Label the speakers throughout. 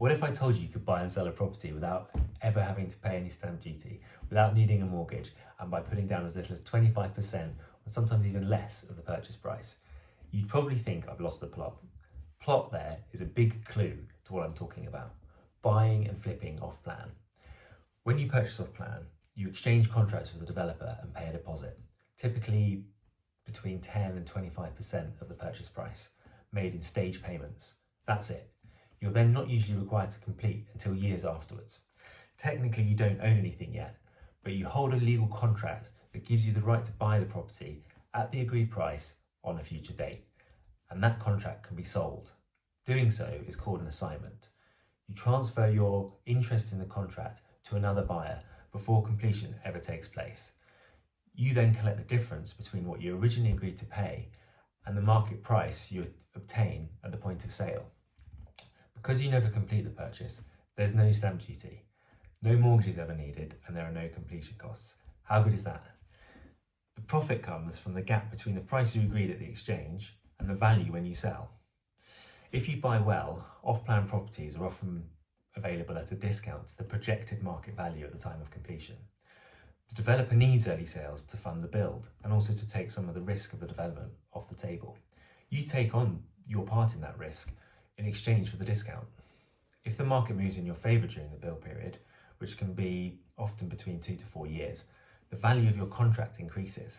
Speaker 1: What if I told you could buy and sell a property without ever having to pay any stamp duty, without needing a mortgage, and by putting down as little as 25% or sometimes even less of the purchase price? You'd probably think I've lost the plot. Plot there is a big clue to what I'm talking about: buying and flipping off plan. When you purchase off plan, you exchange contracts with the developer and pay a deposit, typically between 10 and 25% of the purchase price, made in stage payments. That's it. You're then not usually required to complete until years afterwards. Technically, you don't own anything yet, but you hold a legal contract that gives you the right to buy the property at the agreed price on a future date, and that contract can be sold. Doing so is called an assignment. You transfer your interest in the contract to another buyer before completion ever takes place. You then collect the difference between what you originally agreed to pay and the market price you obtain at the point of sale. Because you never complete the purchase, there's no stamp duty, no mortgage is ever needed, and there are no completion costs. How good is that? The profit comes from the gap between the price you agreed at the exchange and the value when you sell. If you buy well, off-plan properties are often available at a discount to the projected market value at the time of completion. The developer needs early sales to fund the build and also to take some of the risk of the development off the table. You take on your part in that risk in exchange for the discount. If the market moves in your favour during the build period, which can be often between 2 to 4 years, the value of your contract increases.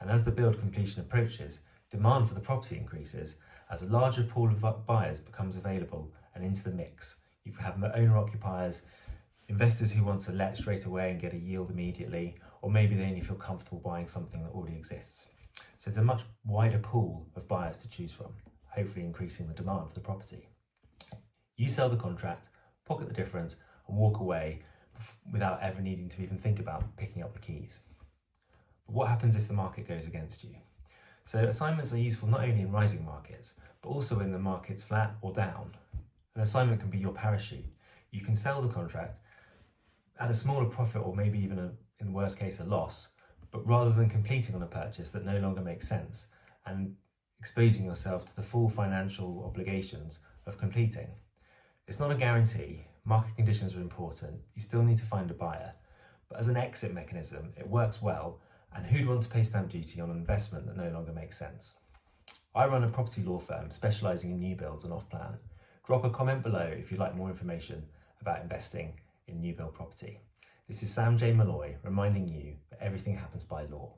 Speaker 1: And as the build completion approaches, demand for the property increases as a larger pool of buyers becomes available and into the mix. You have owner-occupiers, investors who want to let straight away and get a yield immediately, or maybe they only feel comfortable buying something that already exists. So it's a much wider pool of buyers to choose from, hopefully increasing the demand for the property. You sell the contract, pocket the difference, and walk away without ever needing to even think about picking up the keys. But what happens if the market goes against you? So assignments are useful not only in rising markets, but also when the market's flat or down. An assignment can be your parachute. You can sell the contract at a smaller profit, or maybe even in the worst case, a loss, but rather than completing on a purchase that no longer makes sense and exposing yourself to the full financial obligations of completing. It's not a guarantee. Market conditions are important. You still need to find a buyer, but as an exit mechanism, it works well. And who'd want to pay stamp duty on an investment that no longer makes sense? I run a property law firm specialising in new builds and off-plan. Drop a comment below if you'd like more information about investing in new build property. This is Sam J. Malloy reminding you that everything happens by law.